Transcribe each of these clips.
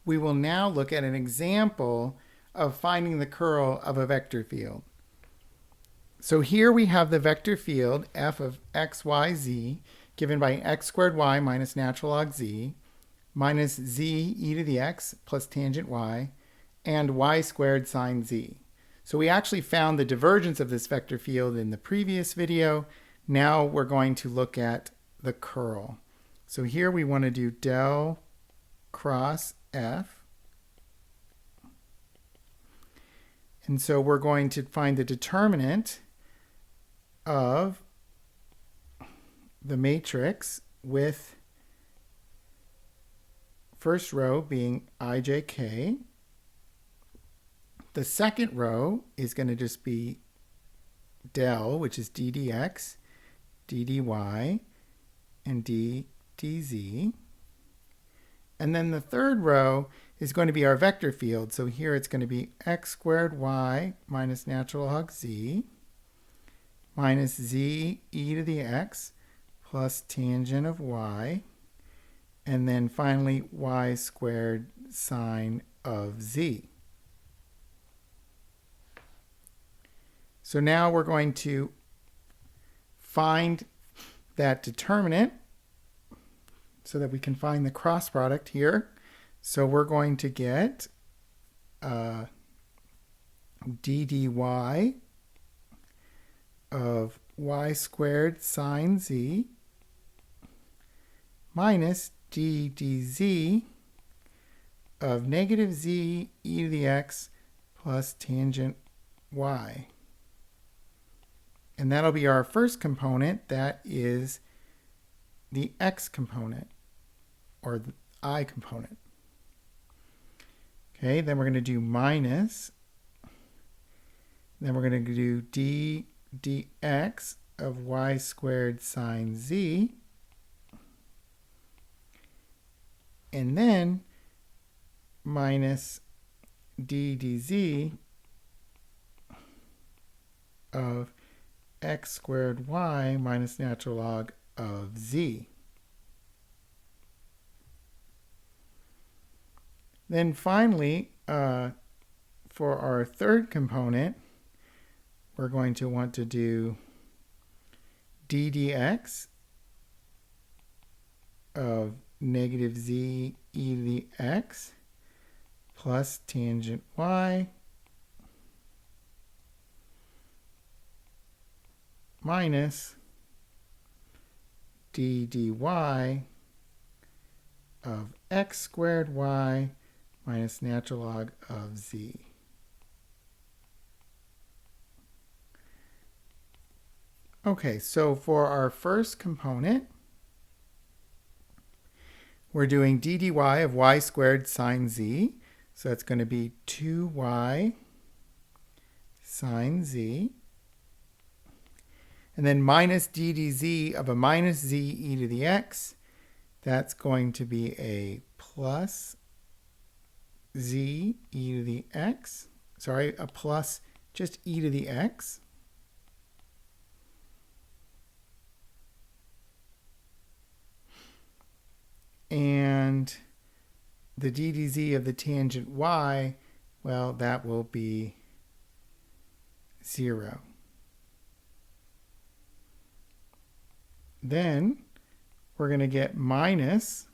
We will now look at an example of finding the curl of a vector field. So here we have the vector field f of x, y, z given by x squared y minus natural log z minus z e to the x plus tangent y and y squared sine z. So we actually found the divergence of this vector field in the previous video. Now we're going to look at the curl. So here we want to do del cross f. And so we're going to find the determinant of the matrix with first row being ijk. The second row is going to just be del, which is d dx, d dy, and d dz. And then the third row is going to be our vector field. So here it's going to be x squared y minus natural log z minus z e to the x plus tangent of y. And then finally y squared sine of z. So now we're going to find that determinant so that we can find the cross product here. So we're going to get d dy of y squared sine z minus d dz of negative z e to the x plus tangent y. And that'll be our first component. That is the x component, or the I component. Okay, then we're going to do minus. Then we're going to do d dx of y squared sine z. And then minus d dz of x squared y minus natural log of z. Then finally, for our third component, we're going to want to do d dx of negative z e to the x plus tangent y minus d dy of x squared y minus natural log of z. Okay, so for our first component, we're doing d dy of y squared sine z. So that's going to be 2y sine z. And then minus d dz of a minus z e to the x. That's going to be a plus z e to the x. Sorry, a plus just e to the x. And the d dz of the tangent y, well, that will be 0. Then we're going to get minus,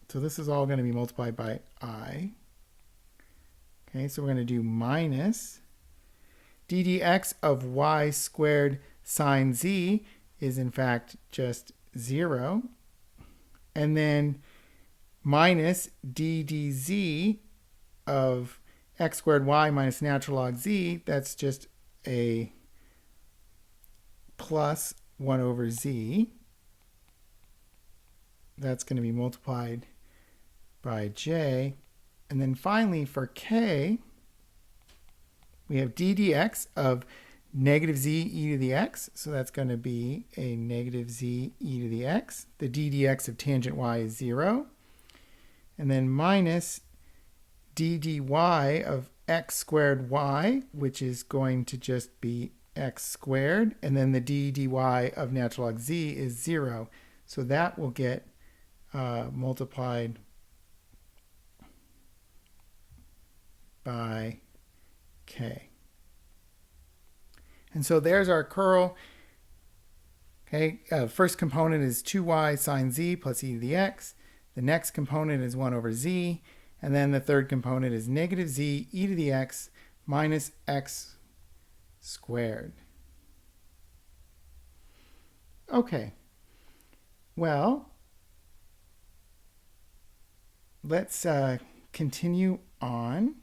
so this is all going to be multiplied by I. Okay, so we're going to do minus d dx of y squared sine z is in fact just 0. And then minus d dz of x squared y minus natural log z, that's just a plus 1 over z. That's going to be multiplied by j. And then finally for k, we have d dx of negative z e to the x. So that's going to be a negative z e to the x. The d dx of tangent y is 0. And then minus d dy of x squared y, which is going to just be x squared. And then the d dy of natural log z is 0. So that will get multiplied by k. And so there's our curl. Okay, first component is 2y sine z plus e to the x. The next component is 1 over z. And then the third component is negative z e to the x minus x squared. Okay, well, let's continue on.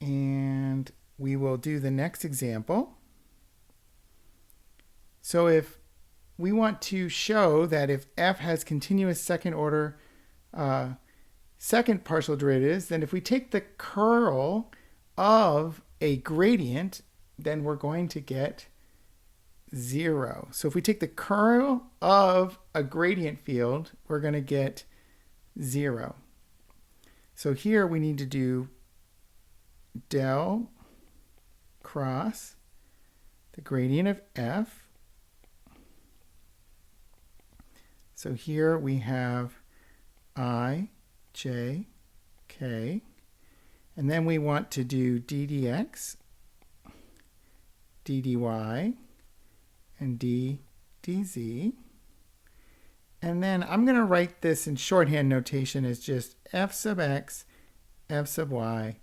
And we will do the next example. So if we want to show that if f has continuous second order second partial derivatives, then if we take the curl of a gradient, then we're going to get 0. So if we take the curl of a gradient field, we're going to get 0. So here we need to do del cross the gradient of f. So here we have I, j, k. And then we want to do ddx, ddy, and dz. And then I'm going to write this in shorthand notation as just f sub x, f sub y,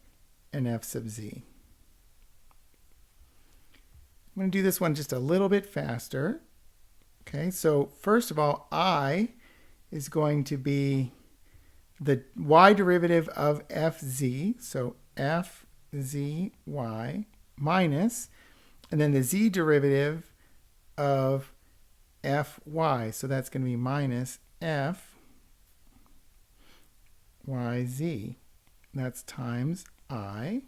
and f sub z. I'm going to do this one just a little bit faster. Okay, so first of all, I is going to be the y derivative of fz, so fzy minus, and then the z derivative of fy, so that's going to be minus fyz. That's times I.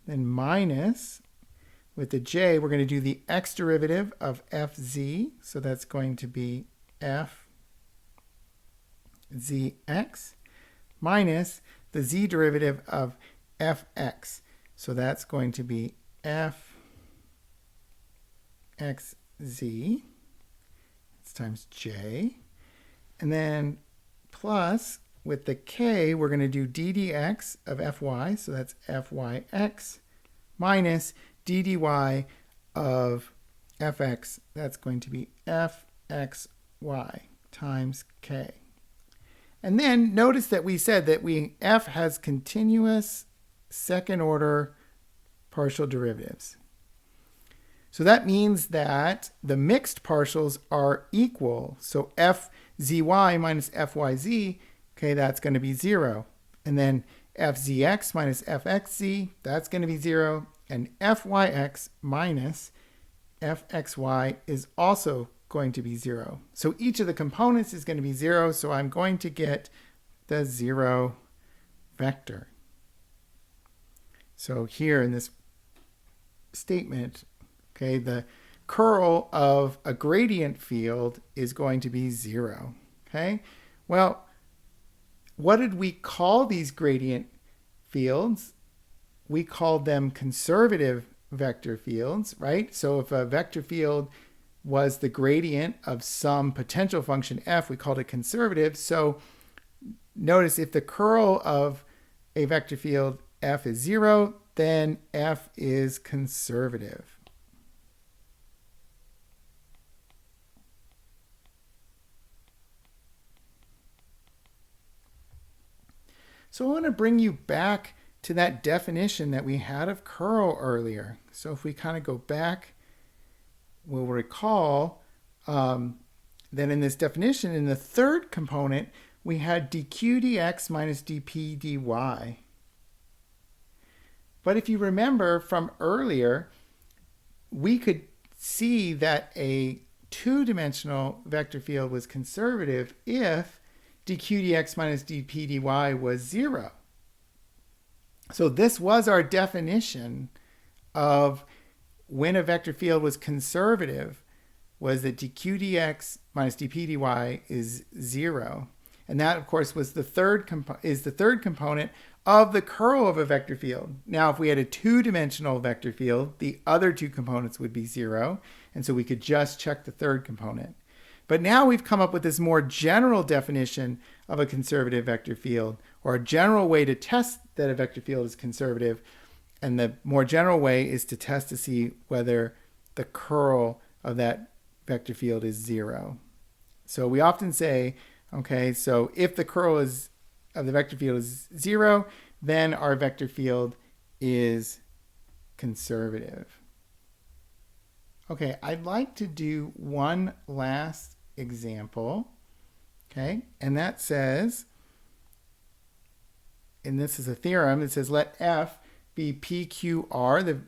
Then minus, with the j, we're going to do the x derivative of fz, so that's going to be fzx, minus the z derivative of fx, so that's going to be fxz. It's times j. And then plus, with the k, we're going to do ddx of fy, so that's fyx, minus ddy of fx, that's going to be fxy times k. And then notice that we said that f has continuous second order partial derivatives. So that means that the mixed partials are equal. So fzy minus fyz, okay, that's going to be 0. And then fzx minus fxz, that's going to be 0. And fyx minus fxy is also going to be 0. So each of the components is going to be 0, so I'm going to get the 0 vector. So here in this statement, okay, the curl of a gradient field is going to be 0. Okay, well, what did we call these gradient fields? We called them conservative vector fields, right? So if a vector field was the gradient of some potential function f, we called it conservative. So notice if the curl of a vector field f is 0, then f is conservative. So I want to bring you back to that definition that we had of curl earlier. So if we kind of go back, we'll recall that in this definition, in the third component, we had dq dx minus dp dy. But if you remember from earlier, we could see that a two-dimensional vector field was conservative if dq dx minus dp dy was 0. So this was our definition of when a vector field was conservative, was that dq dx minus dp dy is 0. And that, of course, was the third component of the curl of a vector field. Now, if we had a two-dimensional vector field, the other two components would be 0. And so we could just check the third component. But now we've come up with this more general definition of a conservative vector field, or a general way to test that a vector field is conservative. And the more general way is to test to see whether the curl of that vector field is 0. So we often say, okay, so if the curl of the vector field is 0, then our vector field is conservative. Okay, I'd like to do one last example. Okay, and that says, and this is a theorem, it says let F be PQR,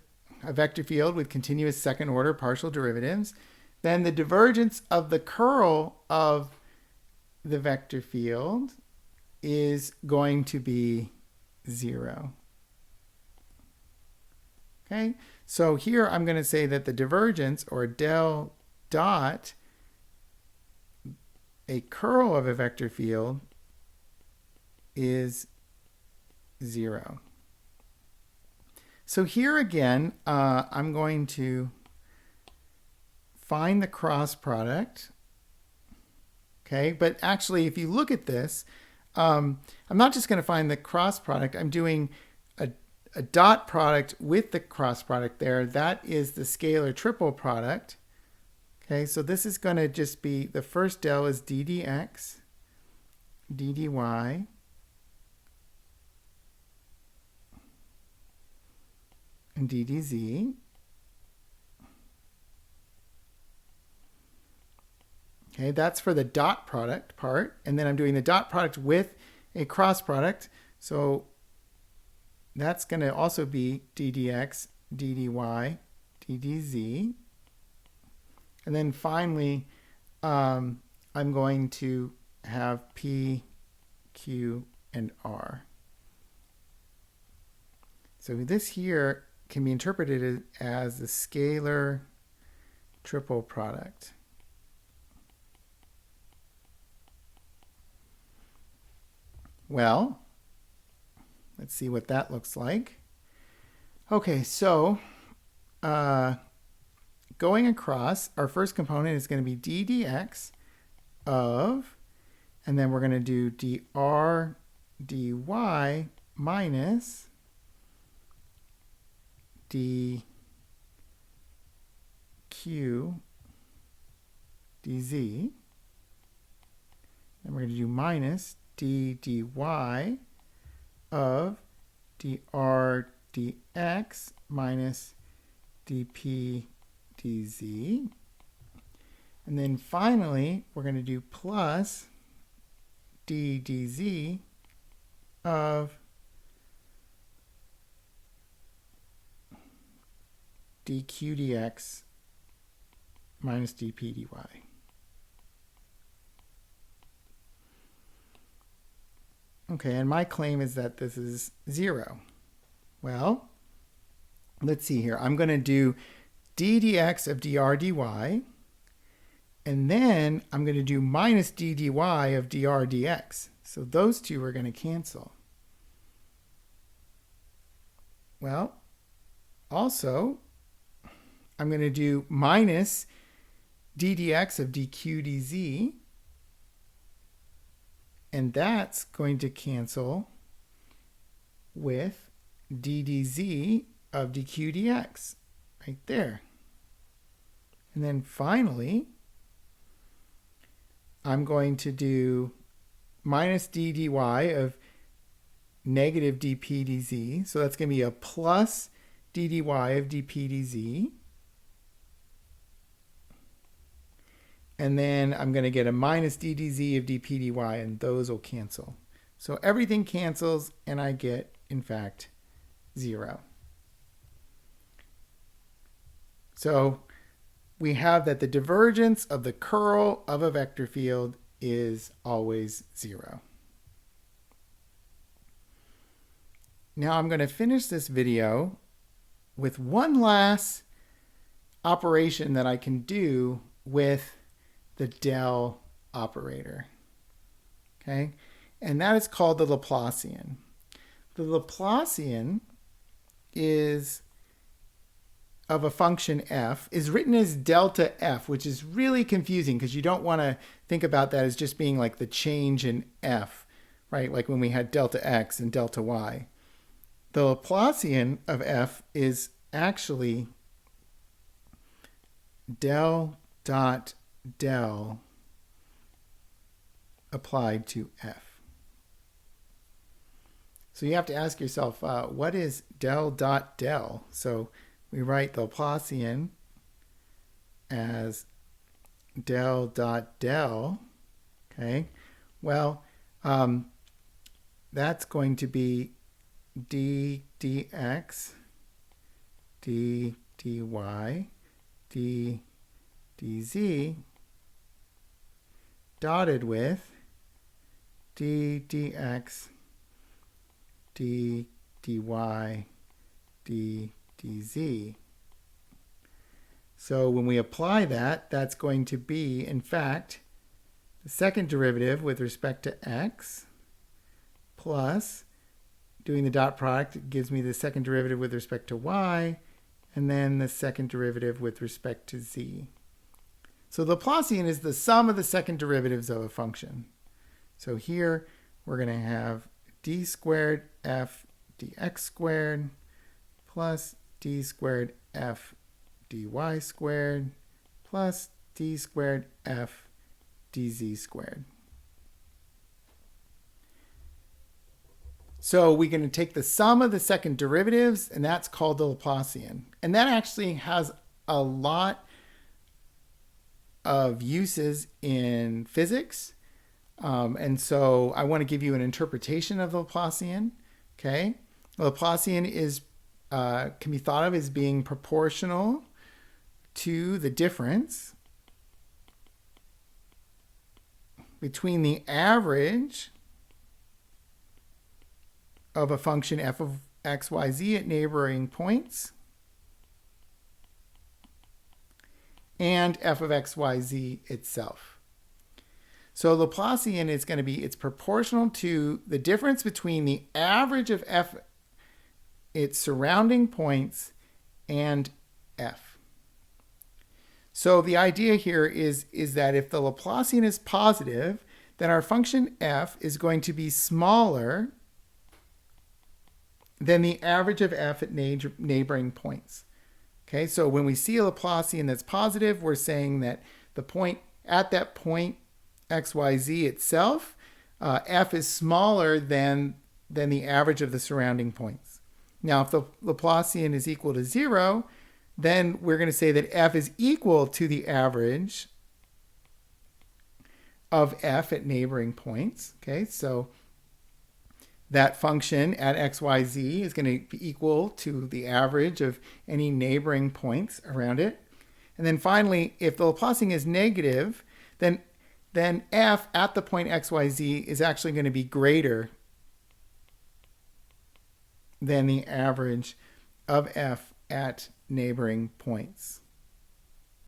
a vector field with continuous second order partial derivatives. Then the divergence of the curl of the vector field is going to be 0. Okay, so here I'm going to say that the divergence, or del dot a curl of a vector field, is 0. So here again, I'm going to find the cross product. Okay, but actually if you look at this, I'm not just going to find the cross product. I'm doing a dot product with the cross product there. That is the scalar triple product. Okay, so this is going to just be, the first del is d dx, d dy, and d dz. Okay, that's for the dot product part. And then I'm doing the dot product with a cross product. So that's going to also be d dx, d dy, d dz. And then finally, I'm going to have p, q, and r. So this here can be interpreted as the scalar triple product. Well, let's see what that looks like. Okay, so going across, our first component is going to be d dx of, and then we're going to do dr dy minus dq dz. And we're going to do minus d dy of dr dx minus dp dz. And then finally, we're going to do plus d dz of dq dx minus dp dy. Okay, and my claim is that this is 0. Well, let's see here. I'm going to do d dx of dr dy, and then I'm going to do minus d dy of dr dx. So those two are going to cancel. Well, also, I'm going to do minus d dx of dq dz, and that's going to cancel with d dz of dq dx, right there. And then finally, I'm going to do minus d dy of negative dp dz. So that's going to be a plus d dy of dp dz. And then I'm going to get a minus d dz of dp dy, and those will cancel. So everything cancels, and I get, in fact, 0. So we have that the divergence of the curl of a vector field is always 0. Now I'm going to finish this video with one last operation that I can do with the del operator. Okay? And that is called the Laplacian. The Laplacian is of a function f is written as delta f, which is really confusing because you don't want to think about that as just being like the change in f, right? Like when we had delta x and delta y. The Laplacian of f is actually del dot del applied to f. So you have to ask yourself, what is del dot del? So we write the Laplacian as del dot del, okay? Well, that's going to be d dx, d dy, d dz, dotted with d dx, d dy, d dz. So when we apply that, that's going to be, in fact, the second derivative with respect to x plus, doing the dot product, it gives me the second derivative with respect to y, and then the second derivative with respect to z. So the Laplacian is the sum of the second derivatives of a function. So here we're going to have d squared f dx squared plus d squared f dy squared plus d squared f dz squared. So we're going to take the sum of the second derivatives, and that's called the Laplacian. And that actually has a lot of uses in physics. And so I want to give you an interpretation of the Laplacian. Okay, the Laplacian is can be thought of as being proportional to the difference between the average of a function f of x, y, z at neighboring points and f of x, y, z itself. So Laplacian is going to be, it's proportional to the difference between the average of f, its surrounding points, and f. So the idea here is that if the Laplacian is positive, then our function f is going to be smaller than the average of f at neighboring points. Okay, so when we see a Laplacian that's positive, we're saying that the point at that point x, y, z itself, f is smaller than the average of the surrounding points. Now, if the Laplacian is equal to 0, then we're going to say that f is equal to the average of f at neighboring points. Okay, so that function at x, y, z is going to be equal to the average of any neighboring points around it. And then finally, if the Laplacian is negative, then f at the point x, y, z is actually going to be greater than the average of f at neighboring points.